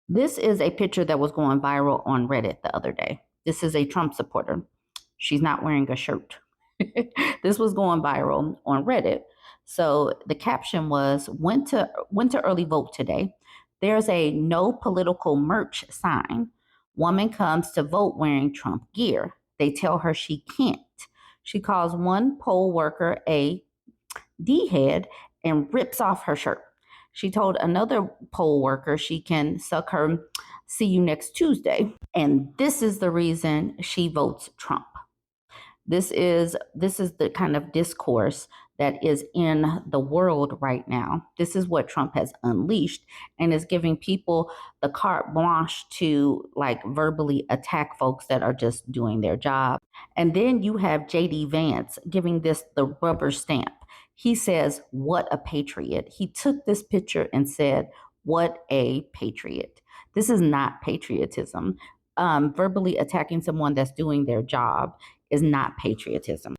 This is a picture that was going viral on Reddit the other day. This is a Trump supporter. She's not wearing a shirt. This was going viral on Reddit. So the caption was went to early vote today. There's a no political merch sign. Woman comes to vote wearing Trump gear. They tell her she can't. She calls one poll worker a D head and rips off her shirt. She told another poll worker she can suck her see you next Tuesday. And this is the reason she votes Trump. This is the kind of discourse that is in the world right now. This is what Trump has unleashed and is giving people the carte blanche to like verbally attack folks that are just doing their job. And then you have JD Vance giving this the rubber stamp. He says, "What a patriot." He took this picture and said, "What a patriot." This is not patriotism. Verbally attacking someone that's doing their job is not patriotism.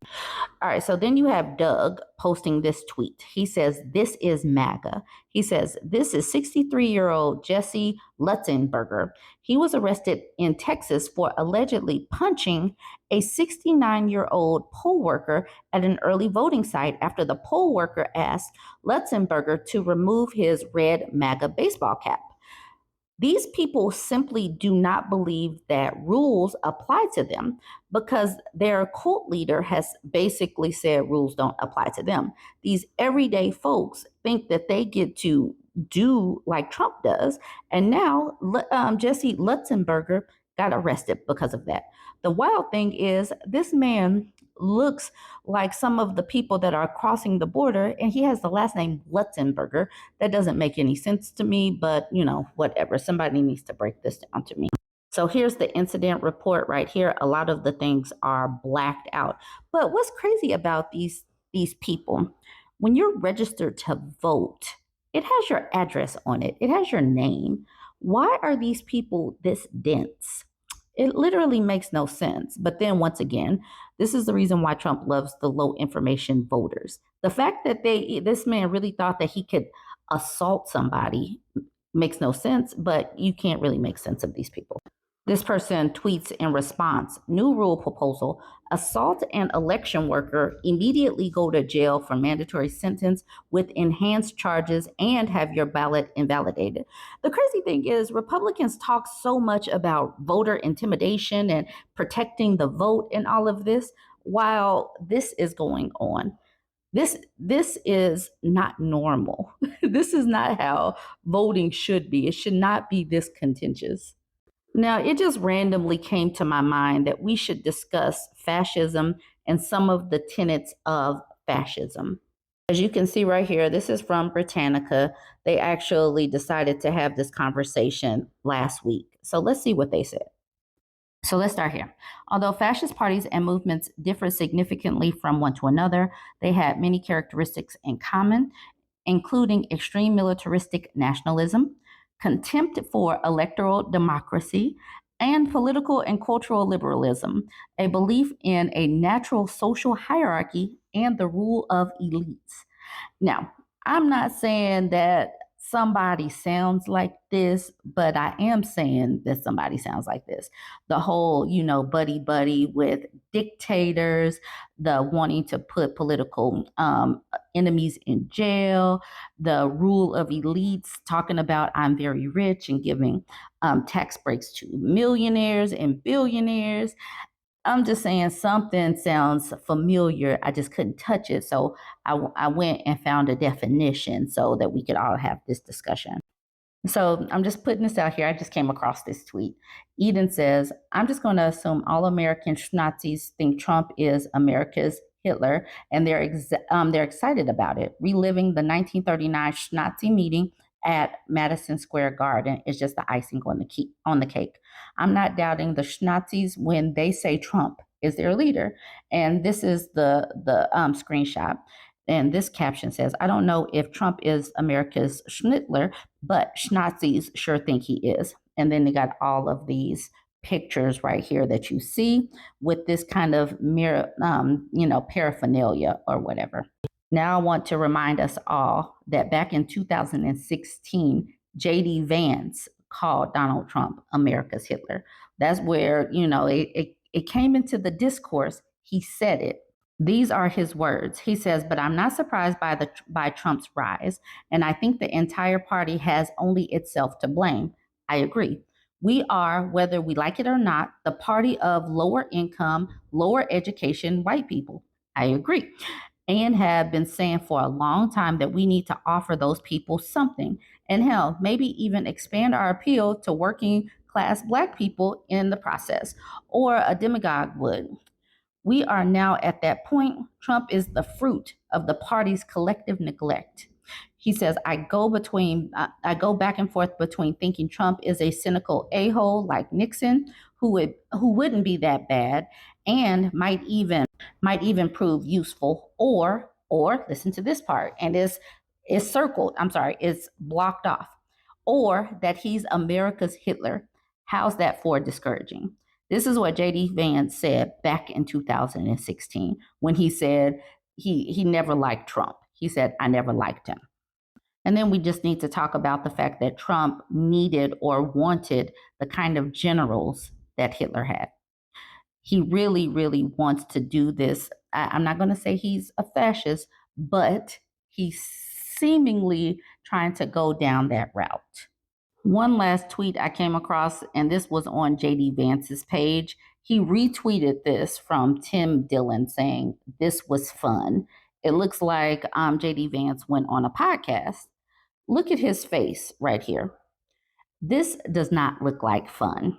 All right, so then you have Doug posting this tweet. He says, "This is MAGA." He says, "This is 63-year-old Jesse Lutzenberger. He was arrested in Texas for allegedly punching a 69-year-old poll worker at an early voting site after the poll worker asked Lutzenberger to remove his red MAGA baseball cap." These people simply do not believe that rules apply to them because their cult leader has basically said rules don't apply to them. These everyday folks think that they get to do like Trump does. And now Jesse Lutzenberger got arrested because of that. The wild thing is, this man looks like some of the people that are crossing the border, and he has the last name Lutzenberger. That doesn't make any sense to me, but whatever. Somebody needs to break this down to me. So here's the incident report right here. A lot of the things are blacked out. But what's crazy about these people, when you're registered to vote, it has your address on it. It has your name. Why are these people this dense? It literally makes no sense. But then once again, this is the reason why Trump loves the low information voters. The fact that this man really thought that he could assault somebody makes no sense, but you can't really make sense of these people. This person tweets in response, "New rule proposal, assault an election worker, immediately go to jail for mandatory sentence with enhanced charges and have your ballot invalidated." The crazy thing is Republicans talk so much about voter intimidation and protecting the vote and all of this while this is going on. This is not normal. This is not how voting should be. It should not be this contentious. Now, it just randomly came to my mind that we should discuss fascism and some of the tenets of fascism. As you can see right here, this is from Britannica. They actually decided to have this conversation last week. So let's see what they said. So let's start here. Although fascist parties and movements differ significantly from one to another, they had many characteristics in common, including extreme militaristic nationalism, contempt for electoral democracy, and political and cultural liberalism, a belief in a natural social hierarchy and the rule of elites. Now, I'm not saying that somebody sounds like this, but I am saying that somebody sounds like this. The whole, buddy buddy with dictators, the wanting to put political enemies in jail, the rule of elites, talking about I'm very rich and giving tax breaks to millionaires and billionaires. I'm just saying something sounds familiar. I just couldn't touch it. So I went and found a definition so that we could all have this discussion. So I'm just putting this out here. I just came across this tweet. Eden says, "I'm just going to assume all American Nazis think Trump is America's Hitler, and they're excited about it. Reliving the 1939 Nazi meeting at Madison Square Garden is just the icing on the cake. I'm not doubting the Nazis when they say Trump is their leader." And this is the screenshot. And this caption says, "I don't know if Trump is America's Schnittler, but Nazis sure think he is." And then they got all of these pictures right here that you see with this kind of paraphernalia or whatever. Now I want to remind us all that back in 2016, JD Vance called Donald Trump America's Hitler. That's where, it came into the discourse. He said it. These are his words. He says, "But I'm not surprised by Trump's rise, and I think the entire party has only itself to blame." I agree. We are, whether we like it or not, the party of lower income, lower education white people. I agree. And have been saying for a long time that we need to offer those people something. And hell, maybe even expand our appeal to working class Black people in the process, or a demagogue would. We are now at that point. Trump is the fruit of the party's collective neglect. He says, I go back and forth between thinking Trump is a cynical a-hole like Nixon, who wouldn't be that bad and might even prove useful, or listen to this part, and is blocked off, or that he's America's Hitler. How's that for discouraging? This is what JD Vance said back in 2016 when he said he never liked Trump. He said, "I never liked him." And then we just need to talk about the fact that Trump needed or wanted the kind of generals that Hitler had. He really, really wants to do this. I'm not going to say he's a fascist, but he's seemingly trying to go down that route. One last tweet I came across, and this was on JD Vance's page. He retweeted this from Tim Dillon saying, "This was fun." It looks like JD Vance went on a podcast. Look at his face right here. This does not look like fun.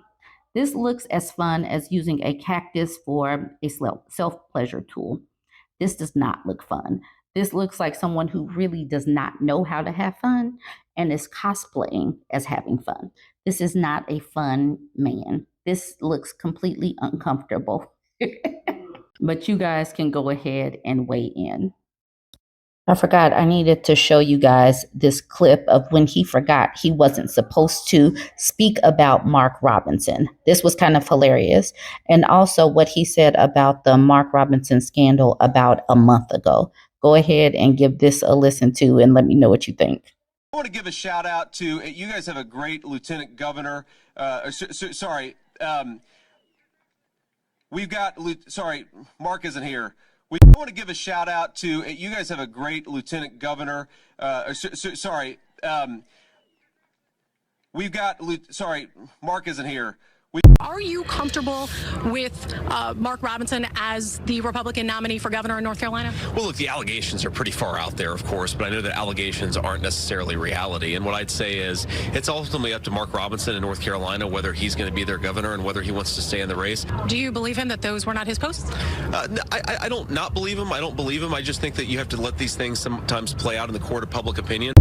This looks as fun as using a cactus for a self-pleasure tool. This does not look fun. This looks like someone who really does not know how to have fun and is cosplaying as having fun. This is not a fun man. This looks completely uncomfortable. But you guys can go ahead and weigh in. I forgot I needed to show you guys this clip of when he forgot he wasn't supposed to speak about Mark Robinson. This was kind of hilarious. And also what he said about the Mark Robinson scandal about a month ago. Go ahead and give this a listen to and let me know what you think. I want to give a shout out to, you guys have a great lieutenant governor. Mark isn't here. We want to give a shout out to, you guys have a great lieutenant governor. Mark isn't here. Are you comfortable with Mark Robinson as the Republican nominee for governor in North Carolina? Well, look, the allegations are pretty far out there, of course, but I know that allegations aren't necessarily reality. And what I'd say is it's ultimately up to Mark Robinson in North Carolina whether he's going to be their governor and whether he wants to stay in the race. Do you believe him that those were not his posts? I don't not believe him. I don't believe him. I just think that you have to let these things sometimes play out in the court of public opinion.